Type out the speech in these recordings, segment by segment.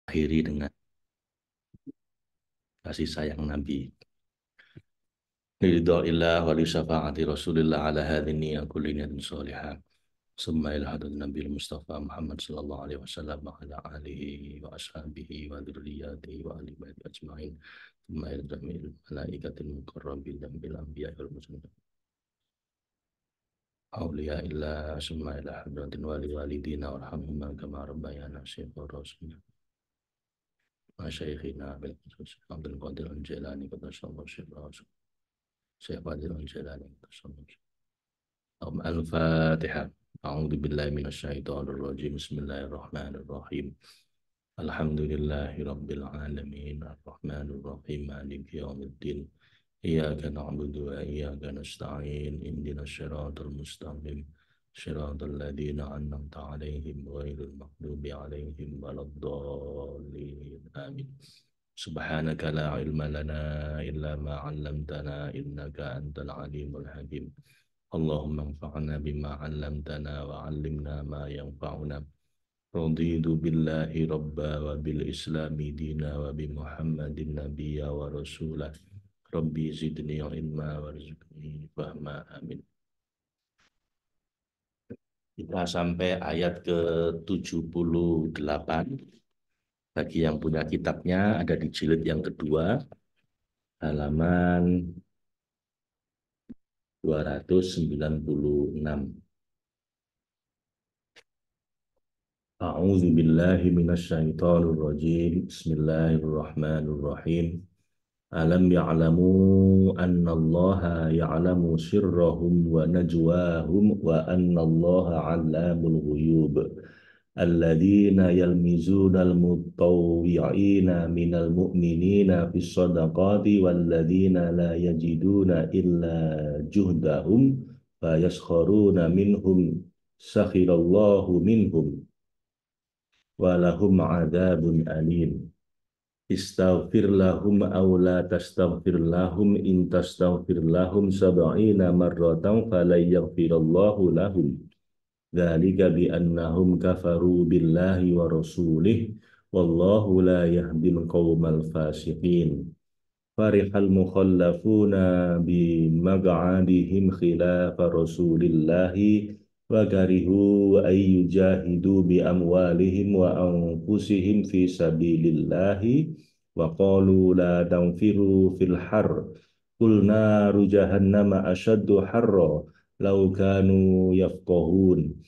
Akhiri dengan kasih sayang Nabi. Ridhoillah wa li syafaati Rasulillah ala hadhihi kulli niyatin salihah. Summa ila hadratin Nabi Mustafa Muhammad sallallahu alaihi wasallam wa ala alihi wa ashabihi wa dzurriyyatihi wa ahli baiti ajmain. Summa ila jamil malaikatil muqarrabin bil anbiya wal mursalin. Auliya illa summa ila hadratin wali walidina warhamhum kama rabbayana shaykha rasul. Masyayikhina bil khusus Abdul Qadir Al-Jilani qaddasallahu sirrahu. Syekh Fadil Al-Jilani qaddasallahu. Al-Fatihah. A'udzu billahi minasyaitonir rajim. Bismillahirrahmanirrahim. Alhamdulillahi rabbil alamin. Arrahmanir rahim. Maliki yaumiddin. Iyyaka na'budu wa iyyaka nasta'in. Ihdinas siratal mustaqim. Siratal ladzina an'amta 'alaihim ghairil maghdubi 'alaihim waladdallin. Amin. Subhanaka la ilma lana illa ma 'allamtana innaka antal alimul hakim. Allahumma anfa'na bima 'allamtana wa 'allimna ma yanfa'una. Raditu billahi rabba wa bil islami dina wa bi Muhammadin nabiyya wa rasulah. Rabbi zidni ilma warzuqni fahma. Amin. Kita sampai ayat ke-78. Bagi yang punya kitabnya ada di jilid yang kedua, halaman 296. A'udzu billahi minasyaitonir rajim. Bismillahirrahmanirrahim. Alam ya'lamu annallaha ya'lamu sirrahum wa najwahum wa annallaha 'allamul ghuyub. Alladzina yalmizuna al-mutawwi'ina minal mu'minina fis shadaqati walladzina la yajiduna illa juhdahum fayaskharuna minhum sakhirallahu minhum walahum 'adzabun alim. Istaghfir lahum aw la tastaghfir lahum in tastaghfir lahum sab'ina marratan falan yaghfirallahu lahum. Dzalika bi annahum kafaru billahi wa rasulih wallahu la yahdil qaumal fasiqin. Farihal mukhallafuna bi maq'adihim khilafa rasulillahi wa karihu ay yujahidu bi amwalihim wa anfusihim fi sabilillahi wa qalu la tanfiru fil har qul naru jahannama ashaddu harra law kanu yafqahun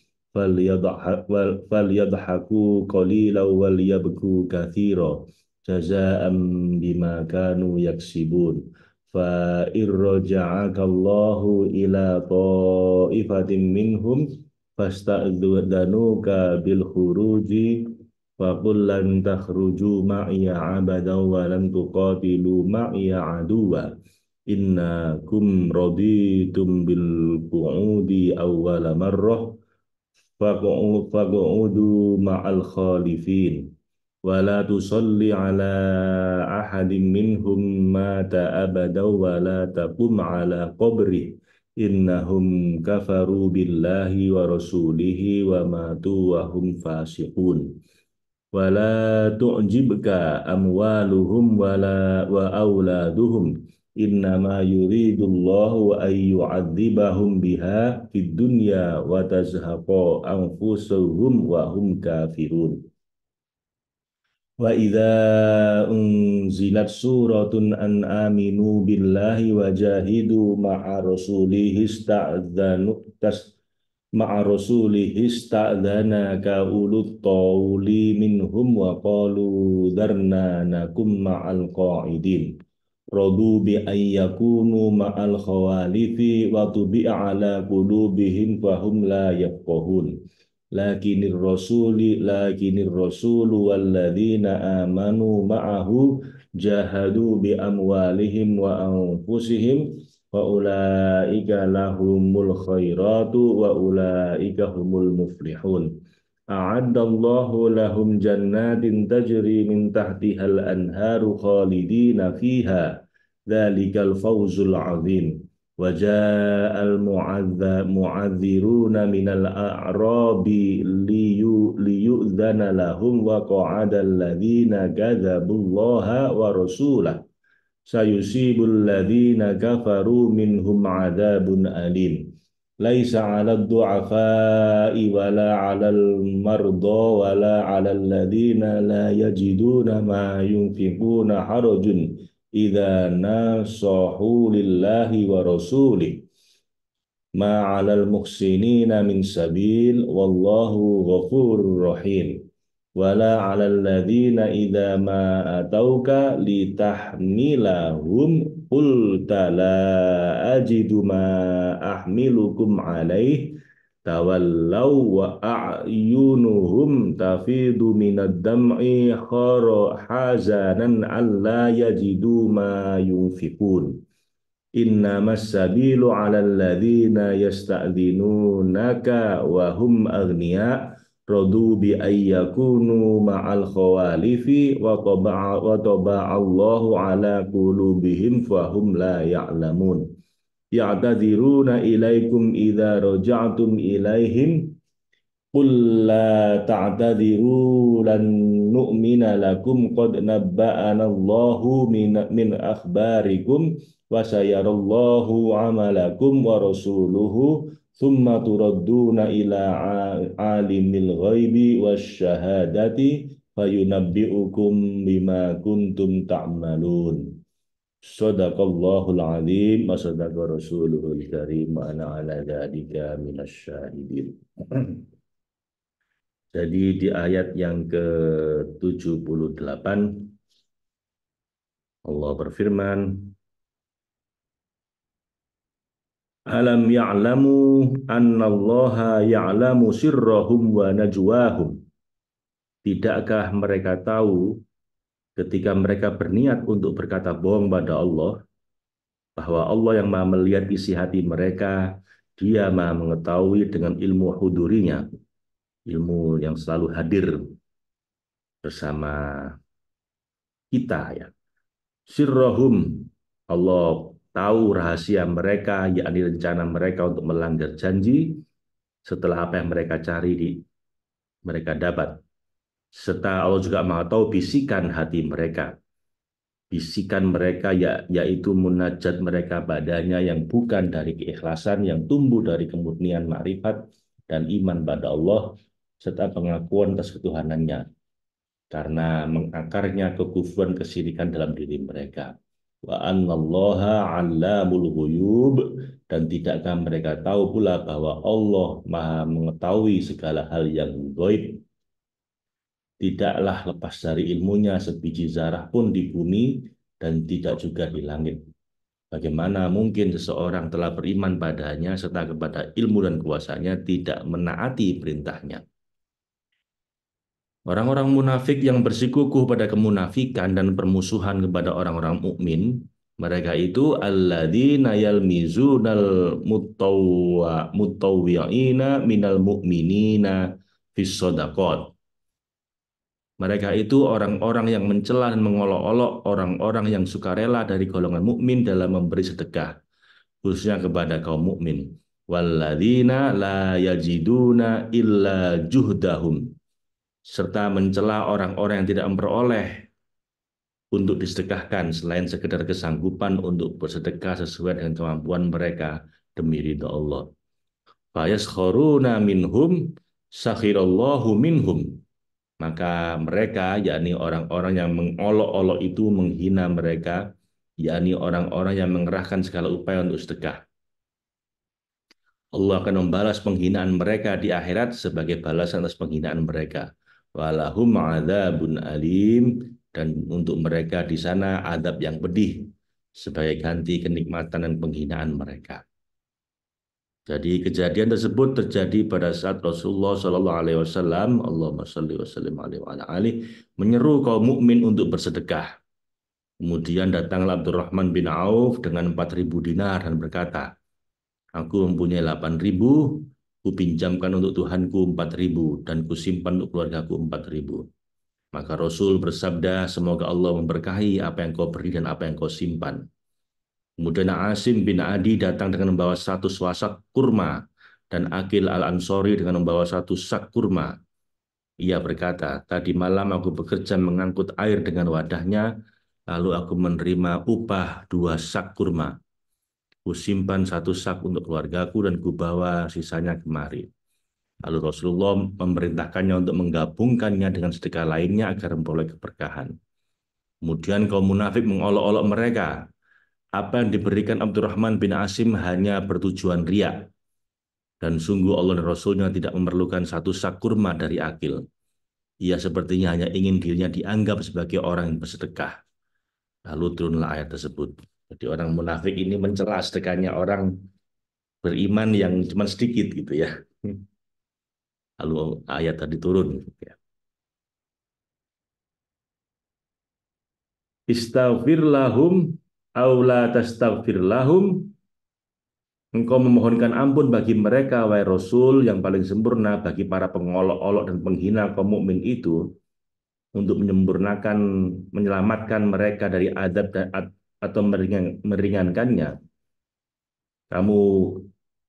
falyadhaku qalilan wal yabku katsira jazaa'an bima kanu yaksibun. Fa irraja'akallahu ila ta'ifatin minhum fasta'dzanuka bil khuruji faqul lan takhruju ma'iya abadan wa lam tuqatilu ma'iya aduwa innakum raditum bil qu'udi awwala marrah faq'udu ma'al khalifin wa la tusalli ala ahadin minhum mata abada wa la taqum ala qabrih innahum kafaru billahi wa rasulihi wa matu wa hum fasiqun wa la tu'jibka amwaluhum wa auladuhum innama yuridullahu an yu'adzibahum biha fid dunya wa tazhaqa anfusuhum wa hum kafirun. Wa idza unzilat suratun an aminu billahi wa jahidu ma'a rasulihi ista'dzanaka ulut tawli minhum wa qalu dharna nakum ma'al qa'idin radu bi ayyakunu ma'al khawalifi wa tubi'a ala qulubihim fahum la yafqahun. Lakinir rasulu walladzina amanu ma'ahu jahadu bi amwalihim wa anfusihim wa ulaika lahumul khairatu wa ulaika humul muflihun. A'addallahu lahum jannatin tajri min tahtihal anharu khalidina fiha dzalikal fawzul 'adzim. Waja'al mu'adziruna minal a'rabi liyu'dzana lahum wa qa'ada alladziina kadzabullaha wa rasulahu sayusibul ladzina kafaru minhum adzabun alim laisa 'alad du'afa'i wala 'alal marda wala 'alal ladzina la yajiduna ma yunfiquna harajun idza nasahu lillahi wa rasulih ma 'alal muhsinina min sabil wallahu ghafurur rahim wala 'alal ladzina idza ma atauka litahmilahum qulta la ajidu ma ahmilukum 'alaih tawallaw wa a'yunuhum tafidu minad dam'i hazanan alla yajidu ma yunfiqun innamas sabilu 'alal ladzina yasta'dzinunaka wa hum aghniya radu bi ayyakunu ma'al khawalifi wa taba'a Allahu 'ala qulubihim fahum la ya'lamun ya'tadziruna ilaikum idza raja'tum ilaihim qul la ta'tadiru lan nu'mina lakum qad nabba'ana Allahu min akhbarikum wa sayarallahu amalakum wa rasuluhu thumma turadduna ila alimil ghaibi wasyahadati fayunabbi'ukum bima kuntum ta'malun. Shadaqallahul azim wa sadaqa rasuluhul karim wa ana ala dzalika minasyahidin. Jadi di ayat yang ke-78 Allah berfirman, Alam ya'lamu annallaha ya'lamu sirrahum wa najwahum. Tidakkah mereka tahu ketika mereka berniat untuk berkata bohong pada Allah, bahwa Allah yang Maha melihat isi hati mereka, Dia Maha mengetahui dengan ilmu hudurinya, ilmu yang selalu hadir bersama kita ya. Sirrahum, Allah tahu rahasia mereka, yakni rencana mereka untuk melanggar janji setelah apa yang mereka cari mereka dapat. Serta Allah juga Maha tahu bisikan hati mereka. Bisikan mereka yaitu munajat mereka padanya yang bukan dari keikhlasan, yang tumbuh dari kemurnian makrifat dan iman pada Allah serta pengakuan atas ketuhanannya karena mengakarnya kekufuran kesyirikan dalam diri mereka. Wa annallaha 'allamul ghuyub, dan tidakkah mereka tahu pula bahwa Allah Maha mengetahui segala hal yang gaib, tidaklah lepas dari ilmunya sebiji zarah pun di bumi dan tidak juga di langit. Bagaimana mungkin seseorang telah beriman padanya serta kepada ilmu dan kuasanya tidak menaati perintahnya. Orang-orang munafik yang bersikukuh pada kemunafikan dan permusuhan kepada orang-orang mukmin, mereka itu alladzina yalmizunal mutawwi'ina minal mu'minina fis shadaqat. Mereka itu orang-orang yang mencela dan mengolok-olok orang-orang yang sukarela dari golongan mukmin dalam memberi sedekah, khususnya kepada kaum mukmin. Walladzina la yajiduna illa juhdahum, serta mencela orang-orang yang tidak memperoleh untuk disedekahkan selain sekedar kesanggupan untuk bersedekah sesuai dengan kemampuan mereka demi ridha Allah. Fayaskharuna minhum sakhirallahu minhum. Maka mereka, yakni orang-orang yang mengolok-olok itu, menghina mereka, yakni orang-orang yang mengerahkan segala upaya untuk sedekah. Allah akan membalas penghinaan mereka di akhirat sebagai balasan atas penghinaan mereka. Walahum adzabun alim, dan untuk mereka di sana adab yang pedih sebagai ganti kenikmatan dan penghinaan mereka. Jadi kejadian tersebut terjadi pada saat Rasulullah Shallallahu Alaihi Wasallam, Allahumma shalli wa sallim alaihi, menyeru kaum mukmin untuk bersedekah. Kemudian datanglah Abdurrahman bin Auf dengan 4.000 dinar dan berkata, aku mempunyai 8.000, kupinjamkan untuk Tuhanku 4.000 dan kusimpan untuk keluargaku 4.000. Maka Rasul bersabda, semoga Allah memberkahi apa yang kau beri dan apa yang kau simpan. Kemudian Asim bin Adi datang dengan membawa 1 wasak kurma dan Akil al-Ansori dengan membawa 1 sak kurma. Ia berkata, tadi malam aku bekerja mengangkut air dengan wadahnya, lalu aku menerima upah 2 sak kurma. Kusimpan 1 sak untuk keluargaku dan kubawa sisanya kemari. Lalu Rasulullah memerintahkannya untuk menggabungkannya dengan sedekah lainnya agar memperoleh keberkahan. Kemudian kaum munafik mengolok-olok mereka. Apa yang diberikan Abdurrahman bin Asim hanya bertujuan riya. Dan sungguh Allah dan Rasulnya tidak memerlukan 1 sak kurma dari akil. Ia sepertinya hanya ingin dirinya dianggap sebagai orang yang bersedekah. Lalu turunlah ayat tersebut. Jadi orang munafik ini mencela sedekahnya orang beriman yang cuma sedikit gitu ya. Lalu ayat tadi turun. Ya. Istaghfir lahum aw la tastaghfir lahum. Engkau memohonkan ampun bagi mereka, wahai Rasul, yang paling sempurna bagi para pengolok-olok dan penghina kaum mukmin itu, untuk menyempurnakan, menyelamatkan mereka dari adab dan, atau meringankannya. Kamu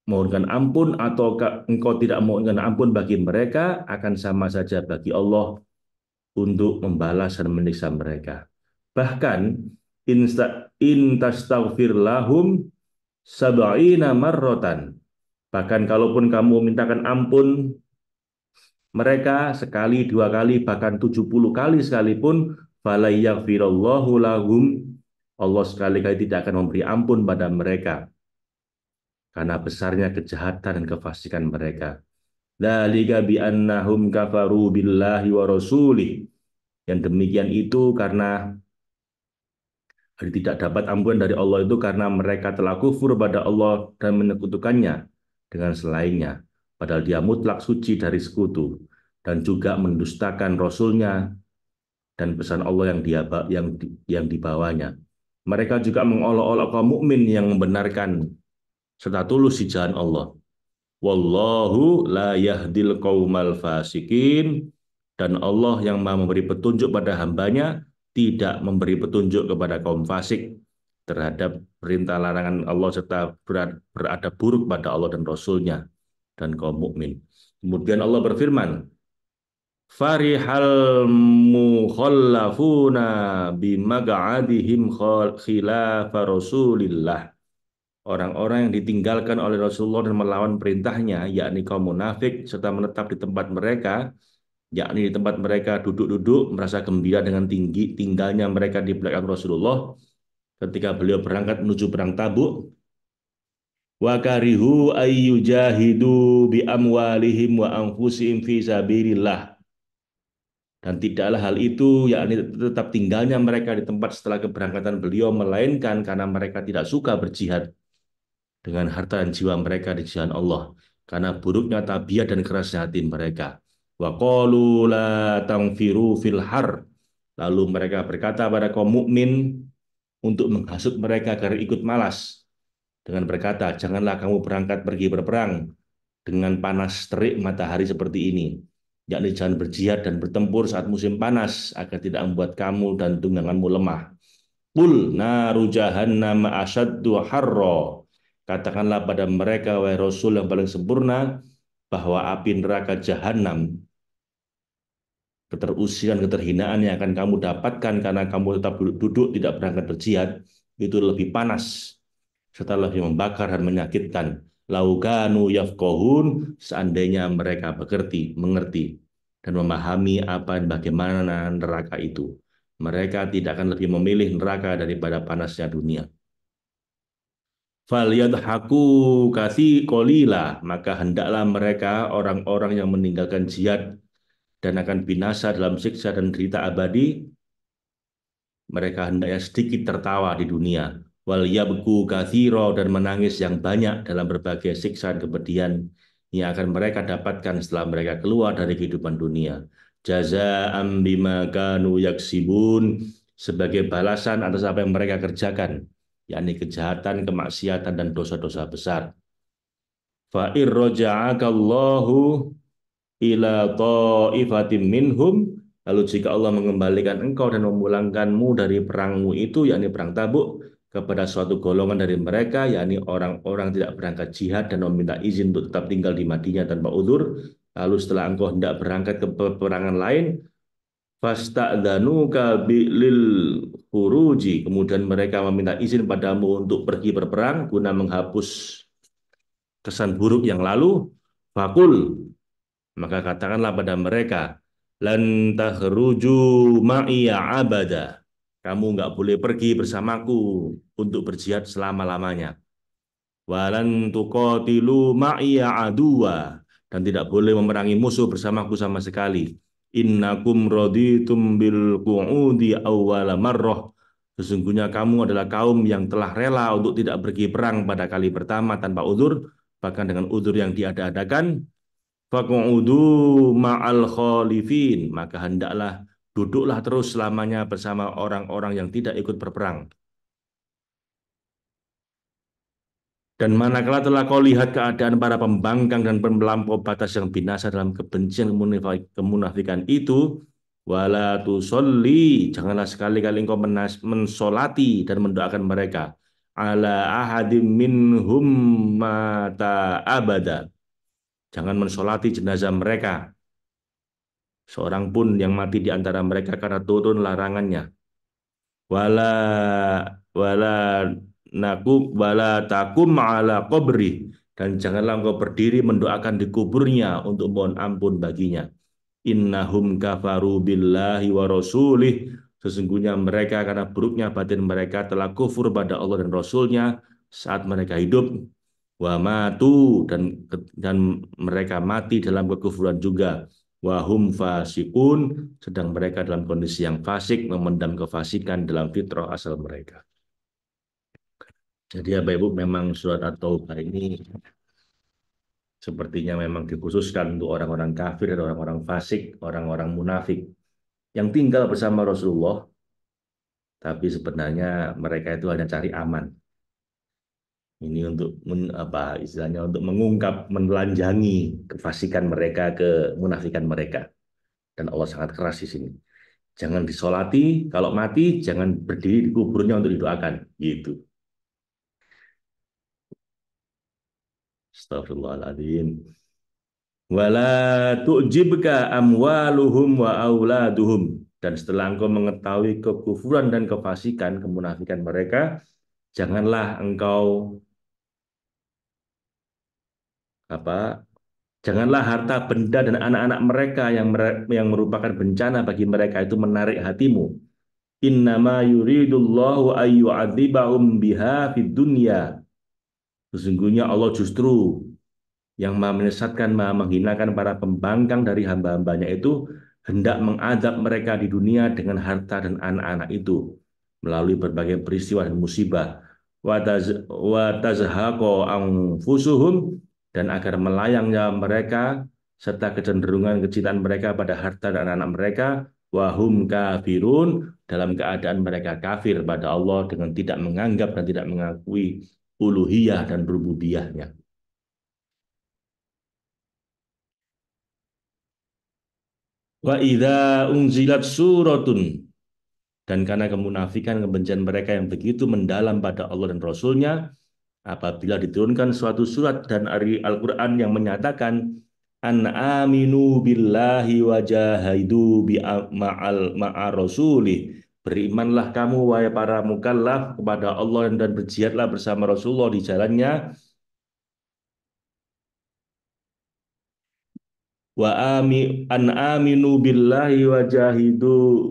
mohonkan ampun atau engkau tidak mohonkan ampun bagi mereka, akan sama saja bagi Allah untuk membalas dan menyiksa mereka. Bahkan in tastaghfir lahum sab'ina marrotan. Bahkan kalaupun kamu mintakan ampun mereka sekali, 2 kali, bahkan 70 kali sekalipun, falayaghfirallahu lahum, Allah sekali-kali tidak akan memberi ampun pada mereka karena besarnya kejahatan dan kefasikan mereka. Dzalika bi annahum kafaru billahi wa rasulih. Yang demikian itu karena tidak dapat ampunan dari Allah itu karena mereka telah kufur pada Allah dan menyekutukannya dengan selainnya. Padahal dia mutlak suci dari sekutu dan juga mendustakan Rasulnya dan pesan Allah yang dibawanya. Mereka juga mengolok-olok kaum mukmin yang membenarkan serta tulus di jalan Allah. Wallahu la yahdil qaumal fasikin, dan Allah yang Maha memberi petunjuk pada hambanya tidak memberi petunjuk kepada kaum fasik terhadap perintah larangan Allah serta beradab buruk pada Allah dan Rasulnya dan kaum mukmin. Kemudian Allah berfirman, farihal mukhallafuna bimaq'adihim khilafa Rasulillah. Orang-orang yang ditinggalkan oleh Rasulullah dan melawan perintahnya, yakni kaum munafik, serta menetap di tempat mereka, yakni di tempat mereka duduk-duduk, merasa gembira dengan tinggalnya mereka di belakang Rasulullah ketika beliau berangkat menuju perang Tabuk. Wa karihu ayyujahidu bi amwalihim wa anfusihim fi sabilillah. Dan tidaklah hal itu, yakni tetap tinggalnya mereka di tempat setelah keberangkatan beliau, melainkan karena mereka tidak suka berjihad dengan harta dan jiwa mereka di jalan Allah, karena buruknya tabiat dan kerasnya hati mereka. Wa qalu la tanfiru fil har. Lalu mereka berkata pada kaum mukmin untuk menghasut mereka agar ikut malas dengan berkata, janganlah kamu berangkat pergi berperang dengan panas terik matahari seperti ini. Yakni jangan berjihad dan bertempur saat musim panas agar tidak membuat kamu dan tungganganmu lemah. Qul naru jahannam asyaddu harra. Katakanlah pada mereka, wahai Rasul yang paling sempurna, bahwa api neraka jahanam, keterusiran, keterhinaan yang akan kamu dapatkan karena kamu tetap duduk tidak berangkat berjihad, itu lebih panas serta lebih membakar dan menyakitkan. Laukanu yafkohun, seandainya mereka mengerti dan memahami apa dan bagaimana neraka itu. Mereka tidak akan lebih memilih neraka daripada panasnya dunia. Falyadhaku kasi kolila, maka hendaklah mereka orang-orang yang meninggalkan jihad dan akan binasa dalam siksa dan derita abadi, mereka hendaknya sedikit tertawa di dunia. Wal yabku kathiro, dan menangis yang banyak dalam berbagai siksa dan kepedihan yang akan mereka dapatkan setelah mereka keluar dari kehidupan dunia. Jazaa'am bima kanu yaksibun, sebagai balasan atas apa yang mereka kerjakan, yakni kejahatan, kemaksiatan, dan dosa-dosa besar. Fa'ir roja'akallahu ila ta'ifatim minhum, lalu jika Allah mengembalikan engkau dan memulangkanmu dari perangmu itu, yakni perang Tabuk, kepada suatu golongan dari mereka, yakni orang-orang tidak berangkat jihad dan meminta izin untuk tetap tinggal di Madinah tanpa udzur, Lalu setelah engkau hendak berangkat ke peperangan lain, fasta'dzanuka lil khuruji, kemudian mereka meminta izin padamu untuk pergi berperang guna menghapus kesan buruk yang lalu, fakul, maka katakanlah pada mereka, lan tahruju ma'iya abada. Kamu nggak boleh pergi bersamaku untuk berjihad selama-lamanya. Walan tuqatilu ma'iya aduwa, dan tidak boleh memerangi musuh bersamaku sama sekali. Innakum raditum bil qu'udi awwala marrah. Sesungguhnya kamu adalah kaum yang telah rela untuk tidak pergi perang pada kali pertama tanpa udzur, bahkan dengan udzur yang diada-adakan. Faq'udu ma'al khalifin, maka hendaklah duduklah terus selamanya bersama orang-orang yang tidak ikut berperang. Dan manakala telah kau lihat keadaan para pembangkang dan melampau batas yang binasa dalam kebencian kemunafikan itu, wala tusolli, janganlah sekali-kali engkau mensolati dan mendoakan mereka. Ala ahadim minhum mata abada. Jangan mensolati jenazah mereka, seorang pun yang mati di antara mereka karena turun larangannya. Wala wala wala takum ala qabri, dan janganlah engkau berdiri mendoakan di kuburnya untuk mohon ampun baginya. Innahum kafaru billahi wa rasulih, sesungguhnya mereka karena buruknya batin mereka telah kufur pada Allah dan Rasulnya saat mereka hidup, wa matu, dan mereka mati dalam kekufuran juga, wa hum fasikun, sedang mereka dalam kondisi yang fasik, memendam kefasikan dalam fitrah asal mereka. Jadi ya Bapak Ibu, memang surat At-Taubah ini sepertinya memang dikhususkan untuk orang-orang kafir dan orang-orang fasik, orang-orang munafik yang tinggal bersama Rasulullah, tapi sebenarnya mereka itu hanya cari aman. Ini untuk apa istilahnya, untuk mengungkap, menelanjangi kefasikan mereka, kemunafikan mereka. Dan Allah sangat keras di sini. Jangan disolati, kalau mati jangan berdiri di kuburnya untuk didoakan. Gitu. Astagfirullahaladzim. Wala tu'jibka amwaluhum wa auladuhum. Dan setelah engkau mengetahui kekufuran dan kefasikan, kemunafikan mereka, janganlah engkau apa janganlah harta benda dan anak-anak mereka yang merupakan bencana bagi mereka itu menarik hatimu. Innama yuridullahu ayyu'adzibahum biha fid dunya. Sesungguhnya Allah justru yang maha menyesatkan, maha menghinakan para pembangkang dari hamba-hambanya itu, hendak mengadab mereka di dunia dengan harta dan anak-anak itu melalui berbagai peristiwa dan musibah. Wa tazhaqa anfusuhum, dan agar melayangnya mereka serta kecenderungan kecintaan mereka pada harta dan anak-anak mereka, wahum kafirun, dalam keadaan mereka kafir pada Allah dengan tidak menganggap dan tidak mengakui uluhiyah dan rububiyahnya. Wa idza unzilat suratun, dan karena kemunafikan kebencian mereka yang begitu mendalam pada Allah dan Rasulnya, apabila diturunkan suatu surat dan dari Al-Quran yang menyatakan an aminu billahi wa jahidu ma'a rasulih, berimanlah kamu wahai para mukallaf kepada Allah dan berjihadlah bersama Rasulullah di jalannya, aminu billahi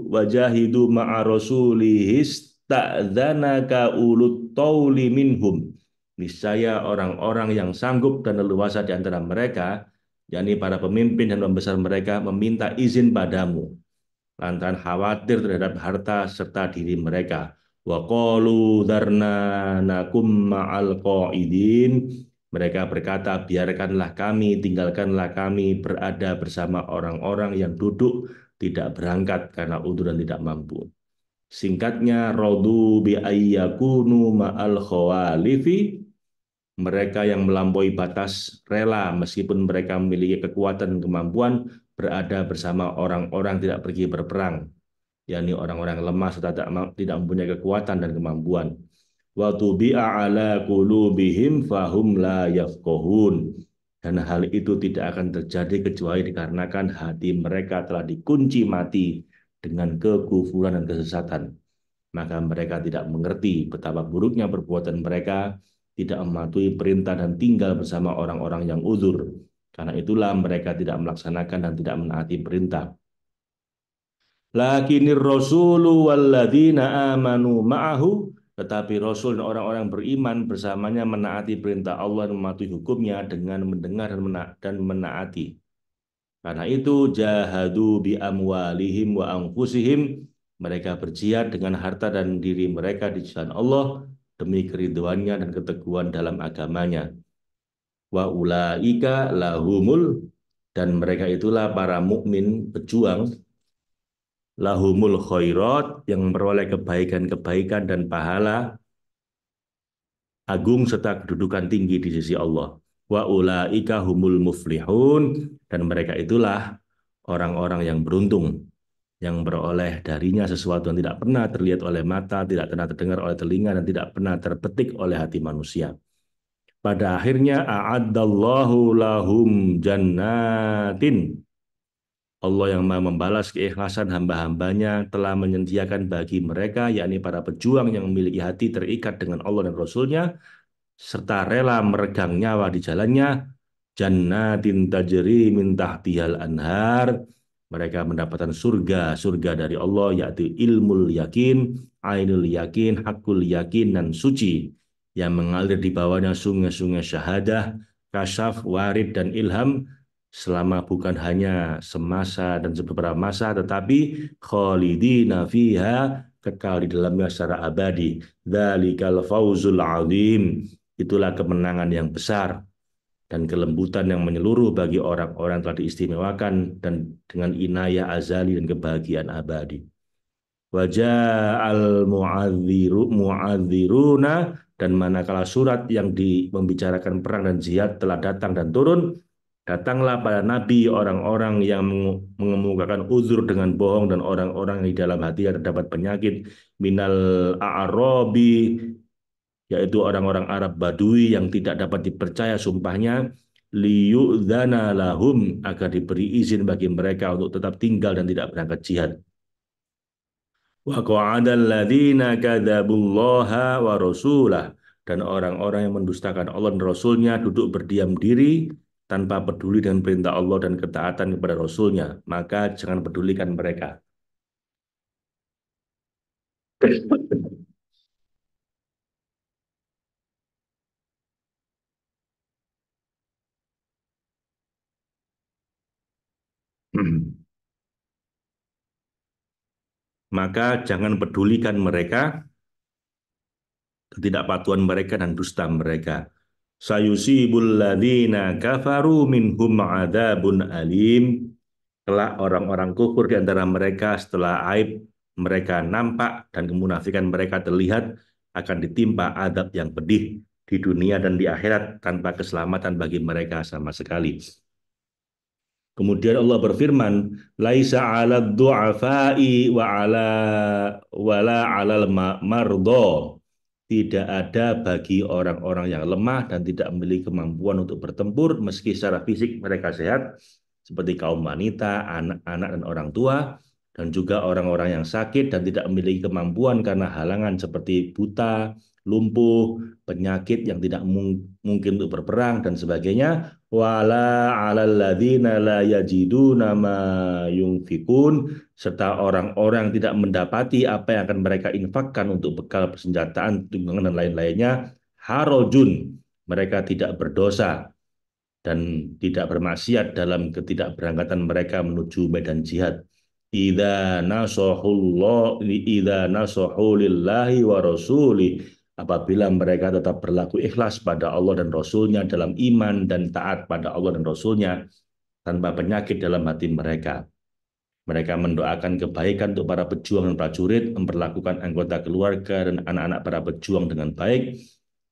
wajahidu ma'a rasulihi sta'dzanaka ulut tauli minhum. Niscaya orang-orang yang sanggup dan leluasa di antara mereka, yakni para pemimpin dan pembesar mereka, meminta izin padamu lantaran khawatir terhadap harta serta diri mereka. Wa qalu dzarna nakum ma'al qaidin. Mereka berkata, biarkanlah kami, tinggalkanlah kami berada bersama orang-orang yang duduk tidak berangkat karena udzur dan tidak mampu. Singkatnya, radu bi ayyakunu ma'al khawalifi, mereka yang melampaui batas rela meskipun mereka memiliki kekuatan dan kemampuan berada bersama orang-orang tidak pergi berperang, yakni orang-orang lemah serta tidak mempunyai kekuatan dan kemampuan. Wa tubi'a ala qulubihim fahum la yafqahun, Dan hal itu tidak akan terjadi kecuali dikarenakan hati mereka telah dikunci mati dengan kekufuran dan kesesatan. Maka mereka tidak mengerti betapa buruknya perbuatan mereka, tidak mematuhi perintah dan tinggal bersama orang-orang yang uzur. Karena itulah mereka tidak melaksanakan dan tidak menaati perintah. Lakinir rasulu walladzina amanu ma'ahu, tetapi Rasul dan orang-orang beriman bersamanya menaati perintah Allah dan mematuhi hukumnya dengan mendengar dan menaati. Karena itu jahadu bi amwalihim wa anfusihim, mereka berjihad dengan harta dan diri mereka di jalan Allah demi keriduannya dan keteguhan dalam agamanya. Wa ulaika lahumul, dan mereka itulah para mukmin pejuang, lahumul khairat, yang memperoleh kebaikan-kebaikan dan pahala agung serta kedudukan tinggi di sisi Allah. Wa ulaika humul muflihun, dan mereka itulah orang-orang yang beruntung, yang beroleh darinya sesuatu yang tidak pernah terlihat oleh mata, tidak pernah terdengar oleh telinga, dan tidak pernah terpetik oleh hati manusia. Pada akhirnya a'addallahu lahum jannatin, Allah yang Maha membalas keikhlasan hamba-hambanya telah menyediakan bagi mereka, yakni para pejuang yang memiliki hati terikat dengan Allah dan Rasulnya, serta rela meregang nyawa di jalannya, jannatin tajri min tahtihal anhar, mereka mendapatkan surga dari Allah, yaitu ilmul yakin, ainul yakin, hakul yakin, dan suci, yang mengalir di bawahnya sungai-sungai syahadah, kasyaf, warid, dan ilham, selama bukan hanya semasa dan beberapa masa, tetapi khalidina fiha, kekal di dalamnya secara abadi. Dzalikal fauzul azim, itulah kemenangan yang besar dan kelembutan yang menyeluruh bagi orang-orang yang telah diistimewakan dan dengan inayah azali dan kebahagiaan abadi. Wajah al mu'adziruna, dan manakala surat yang membicarakan perang dan jihad telah datang dan turun, datanglah pada Nabi orang-orang yang mengemukakan uzur dengan bohong dan orang-orang yang di dalam hati terdapat penyakit minal a'rabi, yaitu orang-orang Arab Badui yang tidak dapat dipercaya sumpahnya, liyu'dzana lahum, agar diberi izin bagi mereka untuk tetap tinggal dan tidak berangkat jihad. Wa qa'adal ladzina kadzabullaha wa rasulah, dan orang-orang yang mendustakan Allah dan Rasulnya duduk berdiam diri tanpa peduli dengan perintah Allah dan ketaatan kepada Rasulnya, maka jangan pedulikan mereka. Maka jangan pedulikan mereka, ketidakpatuhan mereka dan dusta mereka. Sayusibul ladzina kafaru minhum adzabun alim. Kelak orang-orang kufur di antara mereka setelah aib mereka nampak dan kemunafikan mereka terlihat, akan ditimpa adab yang pedih di dunia dan di akhirat tanpa keselamatan bagi mereka sama sekali. Kemudian Allah berfirman, laisa 'alad du'afai wa 'alal mardo. Tidak ada bagi orang-orang yang lemah dan tidak memiliki kemampuan untuk bertempur meski secara fisik mereka sehat, seperti kaum wanita, anak-anak, dan orang tua, dan juga orang-orang yang sakit dan tidak memiliki kemampuan karena halangan seperti buta, lumpuh, penyakit yang tidak mungkin untuk berperang dan sebagainya. Wala 'alal ladzina la yajiduna ma yunfikun, serta orang-orang yang tidak mendapati apa yang akan mereka infakkan untuk bekal persenjataan, tunggangan, dan lain-lainnya. Harojun, mereka tidak berdosa dan tidak bermaksiat dalam ketidakberangkatan mereka menuju medan jihad. Idza nasahu lillahi wa rasulih, apabila mereka tetap berlaku ikhlas pada Allah dan Rasulnya dalam iman dan taat pada Allah dan Rasulnya tanpa penyakit dalam hati mereka. Mereka mendoakan kebaikan untuk para pejuang dan prajurit, memperlakukan anggota keluarga dan anak-anak para pejuang dengan baik,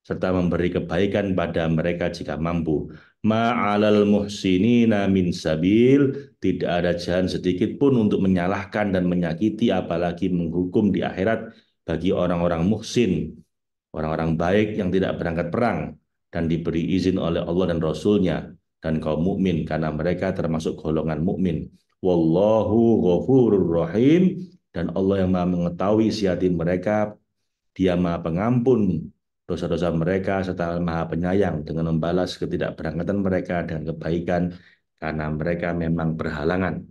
serta memberi kebaikan pada mereka jika mampu. Ma'alal muhsinina min sabil, tidak ada jalan sedikit pun untuk menyalahkan dan menyakiti apalagi menghukum di akhirat bagi orang-orang muhsin, orang-orang baik yang tidak berangkat perang dan diberi izin oleh Allah dan Rasul-Nya. dan kaum mukmin karena mereka termasuk golongan mukmin. Wallahu ghafurur rahim, dan Allah yang Maha mengetahui isi hati mereka, Dia Maha Pengampun dosa-dosa mereka serta Maha Penyayang dengan membalas ketidakberangkatan mereka dengan kebaikan karena mereka memang berhalangan.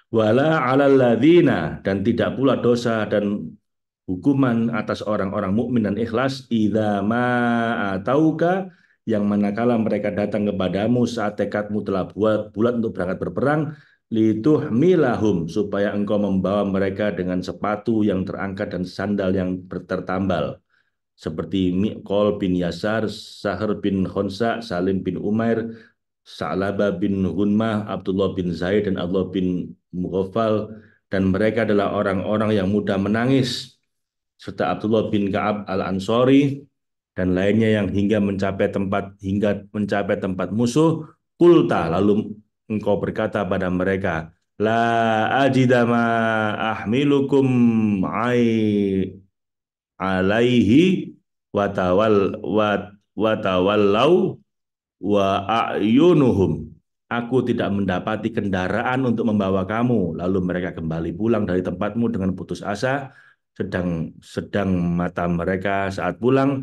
Wala 'alal ladzina, dan tidak pula dosa dan hukuman atas orang-orang mukmin dan ikhlas idza ma atauka, yang manakala mereka datang kepadamu saat tekadmu telah bulat untuk berangkat berperang, lituhmilahum, supaya engkau membawa mereka dengan sepatu yang terangkat dan sandal yang tertambal, seperti Miqol bin Yasar, Sahar bin Khonsa, Salim bin Umair, Sa'labah bin Hunmah, Abdullah bin Zaid, dan Abdullah bin Mughaffal, dan mereka adalah orang-orang yang mudah menangis, serta Abdullah bin Ka'ab al-Ansori dan lainnya yang hingga mencapai tempat musuh. Kulta, lalu engkau berkata pada mereka, la ajidama ahmilukum alaihi watawal watawallau wa a'yunuhum, aku tidak mendapati kendaraan untuk membawa kamu, lalu mereka kembali pulang dari tempatmu dengan putus asa, sedang sedang mata mereka saat pulang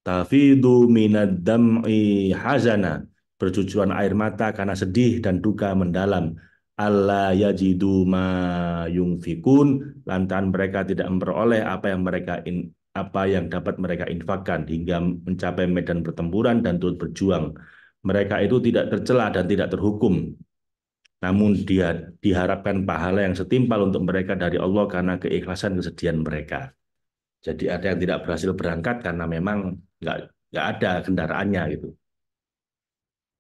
tafidu minad dam'i hazana, bercucuran air mata karena sedih dan duka mendalam, alla yajidu ma yunfikun, lantaran mereka tidak memperoleh apa yang dapat mereka infakkan hingga mencapai medan pertempuran dan turut berjuang. Mereka itu tidak tercela dan tidak terhukum, namun dia diharapkan pahala yang setimpal untuk mereka dari Allah karena keikhlasan kesedihan mereka. Jadi ada yang tidak berhasil berangkat karena memang nggak nggak ada kendaraannya gitu.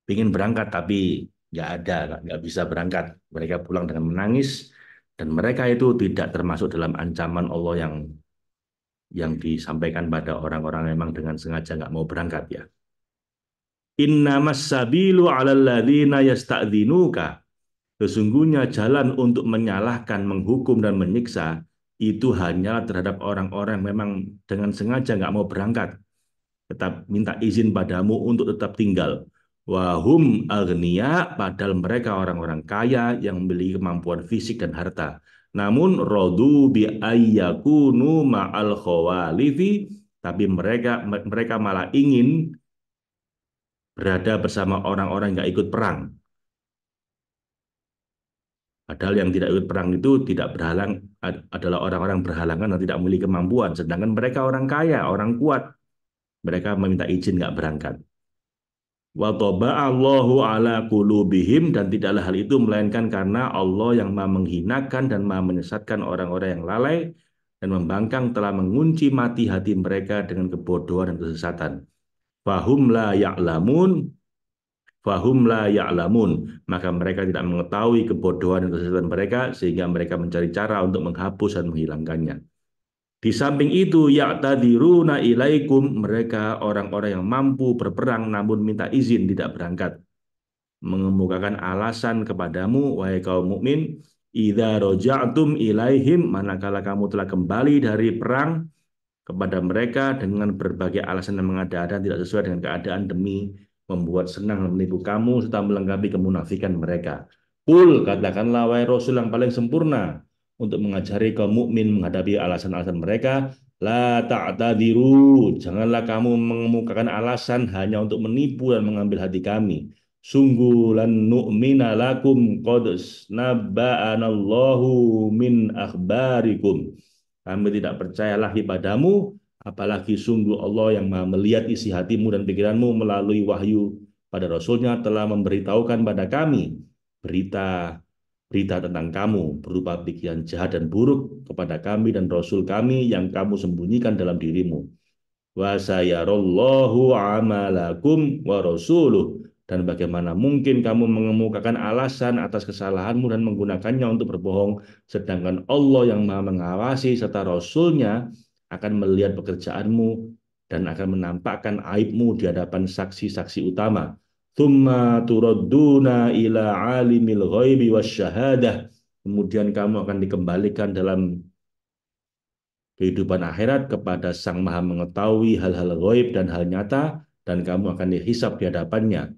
Pingin berangkat tapi nggak ada, nggak bisa berangkat. Mereka pulang dengan menangis, dan mereka itu tidak termasuk dalam ancaman Allah yang disampaikan pada orang-orang yang memang dengan sengaja nggak mau berangkat ya. Innamas sabilu 'alal ladzina yasta'dzinuka. Sesungguhnya jalan untuk menyalahkan, menghukum, dan menyiksa itu hanyalah terhadap orang-orang yang memang dengan sengaja nggak mau berangkat, tetap minta izin padamu untuk tetap tinggal. Wahum agnia, padahal mereka orang-orang kaya yang memiliki kemampuan fisik dan harta. Namun rodu bi ayyakunu ma'al khawalifi, tapi mereka malah ingin berada bersama orang-orang yang nggak ikut perang. Padahal yang tidak ikut perang itu tidak berhalang, adalah orang-orang berhalangan dan tidak memiliki kemampuan. Sedangkan mereka orang kaya, orang kuat. Mereka meminta izin nggak berangkat. Wa Allahu ala qulubihim, dan tidaklah hal itu melainkan karena Allah yang maha menghinakan dan maha menyesatkan orang-orang yang lalai dan membangkang telah mengunci mati hati mereka dengan kebodohan dan kesesatan. Fahum la ya'lamun, fahum la ya'lamun, maka mereka tidak mengetahui kebodohan dan kesesatan mereka sehingga mereka mencari cara untuk menghapus dan menghilangkannya. Di samping itu, ya'tadiruna ilaikum, mereka orang-orang yang mampu berperang namun minta izin tidak berangkat, mengemukakan alasan kepadamu, wahai kaum mukmin, idza raja'tum ilaihim, manakala kamu telah kembali dari perang kepada mereka dengan berbagai alasan yang mengada-ada tidak sesuai dengan keadaan demi membuat senang dan menipu kamu serta melengkapi kemunafikan mereka. Qul, katakanlah wahai Rasul yang paling sempurna untuk mengajari kaum mukmin menghadapi alasan-alasan mereka, la ta'tadiru, janganlah kamu mengemukakan alasan hanya untuk menipu dan mengambil hati kami. Sungguh lan nu'mina lakum qad nabba'anallahu min akhbarikum, kami tidak percaya lagi padamu, apalagi sungguh Allah yang maha melihat isi hatimu dan pikiranmu melalui wahyu pada Rasulnya telah memberitahukan pada kami berita berita tentang kamu berupa pikiran jahat dan buruk kepada kami dan Rasul kami yang kamu sembunyikan dalam dirimu. Wa sayarallahu amalakum wa rasuluh, dan bagaimana mungkin kamu mengemukakan alasan atas kesalahanmu dan menggunakannya untuk berbohong, sedangkan Allah yang maha mengawasi serta Rasulnya akan melihat pekerjaanmu dan akan menampakkan aibmu di hadapan saksi-saksi utama. Thumma turadduna ila alimil ghaibi wasyahadah, kemudian kamu akan dikembalikan dalam kehidupan akhirat kepada Sang Maha mengetahui hal-hal gaib dan hal nyata, dan kamu akan dihisab di hadapannya.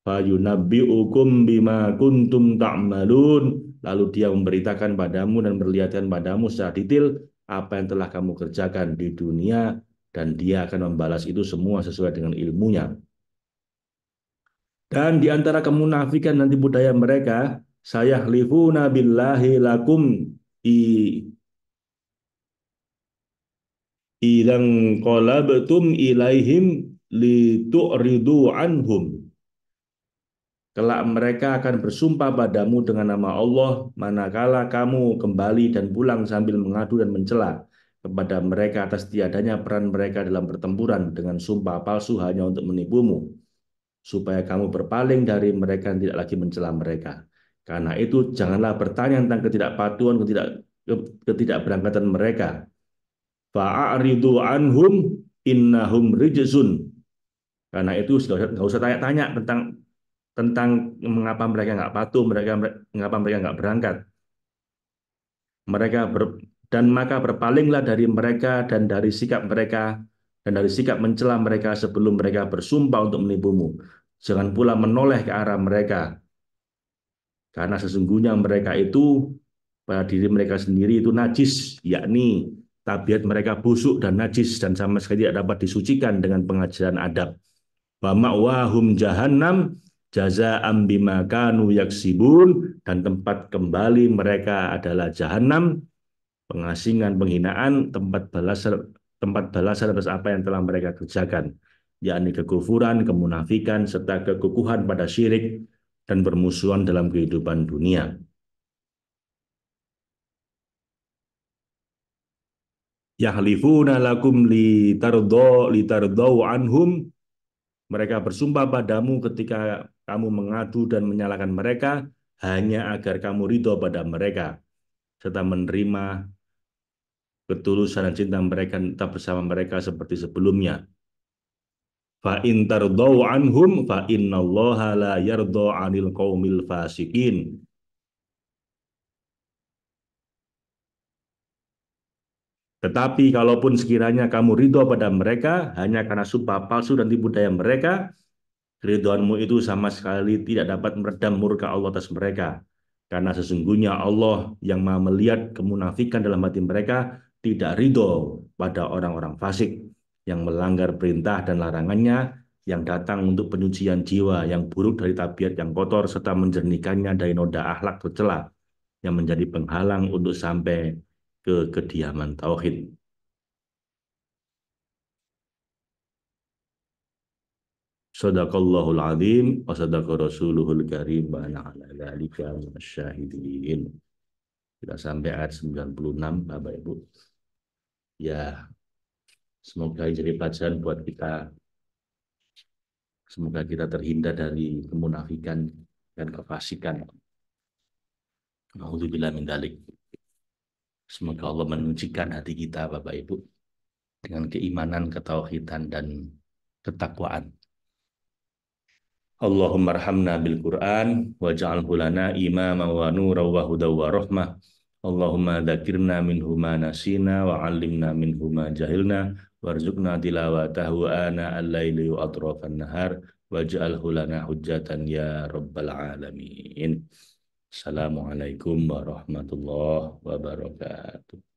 fayunabbi'ukum bima kuntum ta'malun, lalu dia memberitakan padamu dan memperlihatkan padamu secara detail apa yang telah kamu kerjakan di dunia, dan dia akan membalas itu semua sesuai dengan ilmunya. Dan di antara kemunafikan nanti budaya mereka, sayahlifuna billahi lakum i ilang qalabtum ilaihim litu'ridu anhum. Kelak mereka akan bersumpah padamu dengan nama Allah manakala kamu kembali dan pulang sambil mengadu dan mencela kepada mereka atas tiadanya peran mereka dalam pertempuran dengan sumpah palsu hanya untuk menipumu, supaya kamu berpaling dari mereka dan tidak lagi mencela mereka. Karena itu janganlah bertanya tentang ketidakpatuhan, ketidakberangkatan mereka. Fa'aridu anhum innahum rijzun. Karena itu nggak usah tanya-tanya tentang mengapa mereka nggak patuh, mengapa mereka nggak berangkat. Mereka dan maka berpalinglah dari mereka dan dari sikap mencela mereka sebelum mereka bersumpah untuk menipumu. Jangan pula menoleh ke arah mereka, karena sesungguhnya mereka itu pada diri mereka sendiri itu najis, yakni tabiat mereka busuk dan najis dan sama sekali tidak dapat disucikan dengan pengajaran adab. Wa ma'wahum jahannam jazaa'an bima kanu yaksibun, dan tempat kembali mereka adalah jahanam, pengasingan, penghinaan, tempat balasan atas apa yang telah mereka kerjakan, yakni kekufuran, kemunafikan, serta kekukuhan pada syirik dan permusuhan dalam kehidupan dunia. Yahlifuna lakum litardau anhum, mereka bersumpah padamu ketika kamu mengadu dan menyalahkan mereka hanya agar kamu ridho pada mereka serta menerima ketulusan dan cinta mereka tetap bersama mereka seperti sebelumnya. Fa in tardau anhum fa innallaha la yardha 'anil qaumil fasikin. Tetapi kalaupun sekiranya kamu ridho pada mereka hanya karena sumpah palsu dan tipu daya mereka, keridhoanmu itu sama sekali tidak dapat meredam murka Allah atas mereka. Karena sesungguhnya Allah yang maha melihat kemunafikan dalam hati mereka tidak ridho pada orang-orang fasik yang melanggar perintah dan larangannya, yang datang untuk penyucian jiwa yang buruk dari tabiat yang kotor serta menjernihkannya dari noda akhlak tercela yang menjadi penghalang untuk sampai ke kediaman tauhid. Sadaqallahul azim wa sadaqa rasuluhul karim wa ana ala dzalika minasyahidin. Kita sampai ayat 96, Bapak Ibu. Ya, semoga jadi pelajaran buat kita. Semoga kita terhindar dari kemunafikan dan kefasikan. Nauzubillah min dzalik. Semoga Allah menyucikan hati kita, Bapak Ibu, dengan keimanan, ketauhidan dan ketakwaan. Allahumma arhamna bil Qur'an waj'alhu lana imama wa nura wa huda wa rahmah. Allahumma dzakirna minhu ma nasina wa 'allimna minhu ma jahilna warzuqna tilawatahu ana al-laili wa atrafan nahar waj'alhu lana hujjatan ya rabbal alamin. Assalamualaikum warahmatullahi wabarakatuh.